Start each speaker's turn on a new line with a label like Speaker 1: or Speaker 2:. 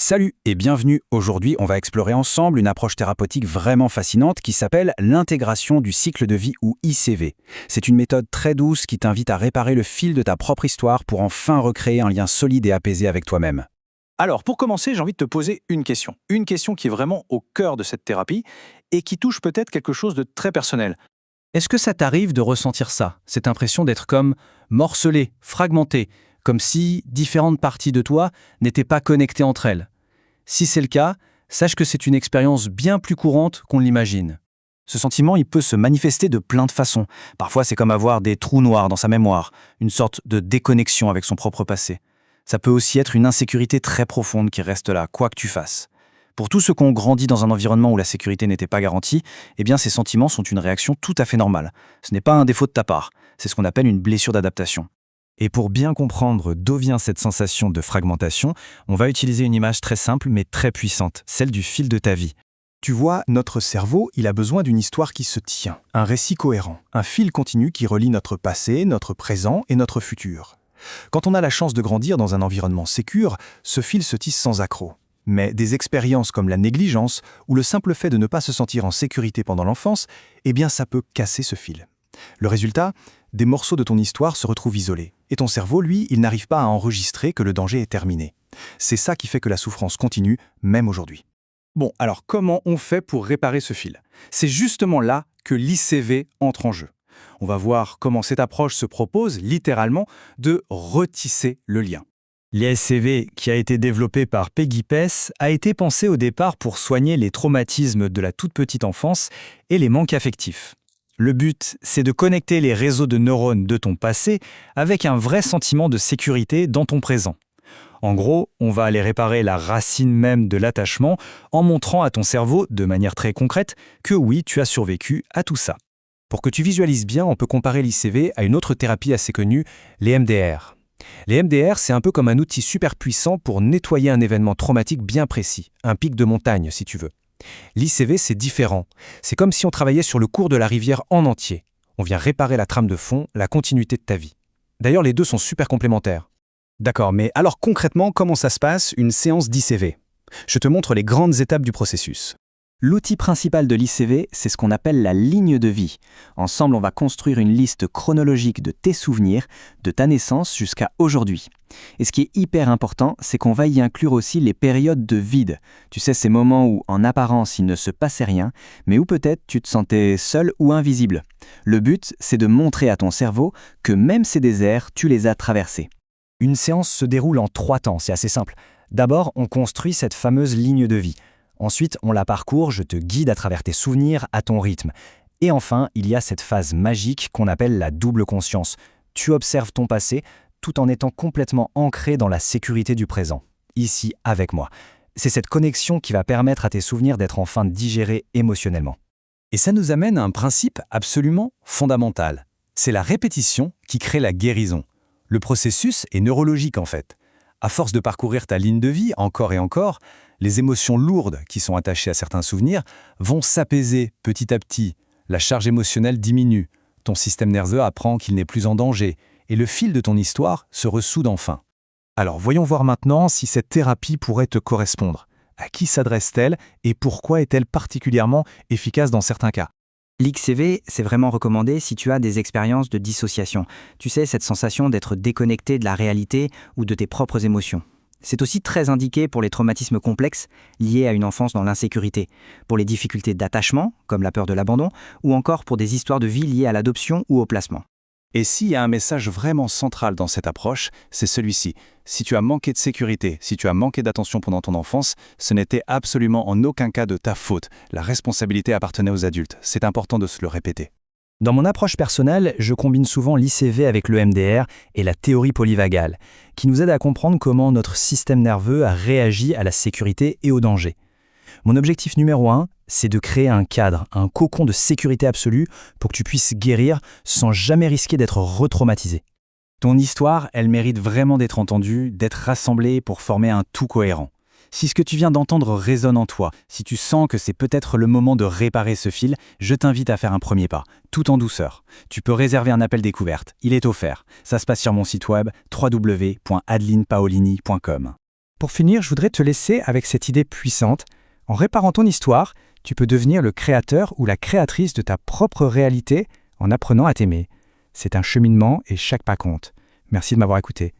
Speaker 1: Salut et bienvenue. Aujourd'hui, on va explorer ensemble une approche thérapeutique vraiment fascinante qui s'appelle l'intégration du cycle de vie ou ICV. C'est une méthode très douce qui t'invite à réparer le fil de ta propre histoire pour enfin recréer un lien solide et apaisé avec toi-même.
Speaker 2: Alors, pour commencer, j'ai envie de te poser une question. Une question qui est vraiment au cœur de cette thérapie et qui touche peut-être quelque chose de très personnel.
Speaker 3: Est-ce que ça t'arrive de ressentir ça, cette impression d'être comme morcelé, fragmenté, comme si différentes parties de toi n'étaient pas connectées entre elles? Si c'est le cas, sache que c'est une expérience bien plus courante qu'on l'imagine.
Speaker 1: Ce sentiment, il peut se manifester de plein de façons. Parfois, c'est comme avoir des trous noirs dans sa mémoire, une sorte de déconnexion avec son propre passé. Ça peut aussi être une insécurité très profonde qui reste là, quoi que tu fasses. Pour tous ceux qui ont grandi dans un environnement où la sécurité n'était pas garantie, eh bien ces sentiments sont une réaction tout à fait normale. Ce n'est pas un défaut de ta part, c'est ce qu'on appelle une blessure d'adaptation. Et pour bien comprendre d'où vient cette sensation de fragmentation, on va utiliser une image très simple mais très puissante, celle du fil de ta vie. Tu vois, notre cerveau, il a besoin d'une histoire qui se tient, un récit cohérent, un fil continu qui relie notre passé, notre présent et notre futur. Quand on a la chance de grandir dans un environnement sécure, ce fil se tisse sans accroc. Mais des expériences comme la négligence ou le simple fait de ne pas se sentir en sécurité pendant l'enfance, eh bien ça peut casser ce fil. Le résultat, des morceaux de ton histoire se retrouvent isolés. Et ton cerveau, lui, il n'arrive pas à enregistrer que le danger est terminé. C'est ça qui fait que la souffrance continue, même aujourd'hui.
Speaker 2: Bon, alors comment on fait pour réparer ce fil? C'est justement là que l'ICV entre en jeu. On va voir comment cette approche se propose, littéralement, de retisser le lien.
Speaker 3: L'ICV, qui a été développé par Peggy Pess, a été pensé au départ pour soigner les traumatismes de la toute petite enfance et les manques affectifs. Le but, c'est de connecter les réseaux de neurones de ton passé avec un vrai sentiment de sécurité dans ton présent. En gros, on va aller réparer la racine même de l'attachement en montrant à ton cerveau, de manière très concrète, que oui, tu as survécu à tout ça.
Speaker 1: Pour que tu visualises bien, on peut comparer l'ICV à une autre thérapie assez connue, les MDR. Les MDR, c'est un peu comme un outil super puissant pour nettoyer un événement traumatique bien précis, un pic de montagne si tu veux. L'ICV, c'est différent. C'est comme si on travaillait sur le cours de la rivière en entier. On vient réparer la trame de fond, la continuité de ta vie. D'ailleurs, les deux sont super complémentaires. D'accord, mais alors concrètement, comment ça se passe, une séance d'ICV? Je te montre les grandes étapes du processus.
Speaker 4: L'outil principal de l'ICV, c'est ce qu'on appelle la ligne de vie. Ensemble, on va construire une liste chronologique de tes souvenirs, de ta naissance jusqu'à aujourd'hui. Et ce qui est hyper important, c'est qu'on va y inclure aussi les périodes de vide. Tu sais, ces moments où, en apparence, il ne se passait rien, mais où peut-être tu te sentais seul ou invisible. Le but, c'est de montrer à ton cerveau que même ces déserts, tu les as traversés.
Speaker 1: Une séance se déroule en 3 temps, c'est assez simple. D'abord, on construit cette fameuse ligne de vie. Ensuite, on la parcourt, je te guide à travers tes souvenirs à ton rythme. Et enfin, il y a cette phase magique qu'on appelle la double conscience. Tu observes ton passé tout en étant complètement ancré dans la sécurité du présent, ici avec moi. C'est cette connexion qui va permettre à tes souvenirs d'être enfin digérés émotionnellement. Et ça nous amène à un principe absolument fondamental. C'est la répétition qui crée la guérison. Le processus est neurologique en fait. À force de parcourir ta ligne de vie encore et encore, les émotions lourdes qui sont attachées à certains souvenirs vont s'apaiser petit à petit. La charge émotionnelle diminue, ton système nerveux apprend qu'il n'est plus en danger et le fil de ton histoire se ressoude enfin. Alors voyons voir maintenant si cette thérapie pourrait te correspondre. À qui s'adresse-t-elle et pourquoi est-elle particulièrement efficace dans certains cas?
Speaker 4: L'ICV, c'est vraiment recommandé si tu as des expériences de dissociation. Tu sais, cette sensation d'être déconnecté de la réalité ou de tes propres émotions. C'est aussi très indiqué pour les traumatismes complexes liés à une enfance dans l'insécurité, pour les difficultés d'attachement, comme la peur de l'abandon, ou encore pour des histoires de vie liées à l'adoption ou au placement.
Speaker 1: Et s'il y a un message vraiment central dans cette approche, c'est celui-ci. Si tu as manqué de sécurité, si tu as manqué d'attention pendant ton enfance, ce n'était absolument en aucun cas de ta faute. La responsabilité appartenait aux adultes. C'est important de se le répéter. Dans mon approche personnelle, je combine souvent l'ICV avec le MDR et la théorie polyvagale, qui nous aide à comprendre comment notre système nerveux a réagi à la sécurité et au danger. Mon objectif numéro 1, c'est de créer un cadre, un cocon de sécurité absolue pour que tu puisses guérir sans jamais risquer d'être retraumatisé. Ton histoire, elle mérite vraiment d'être entendue, d'être rassemblée pour former un tout cohérent. Si ce que tu viens d'entendre résonne en toi, si tu sens que c'est peut-être le moment de réparer ce fil, je t'invite à faire un premier pas, tout en douceur. Tu peux réserver un appel découverte, il est offert. Ça se passe sur mon site web www.adelinepaolini.com.
Speaker 2: Pour finir, je voudrais te laisser avec cette idée puissante. En réparant ton histoire, tu peux devenir le créateur ou la créatrice de ta propre réalité en apprenant à t'aimer. C'est un cheminement et chaque pas compte. Merci de m'avoir écouté.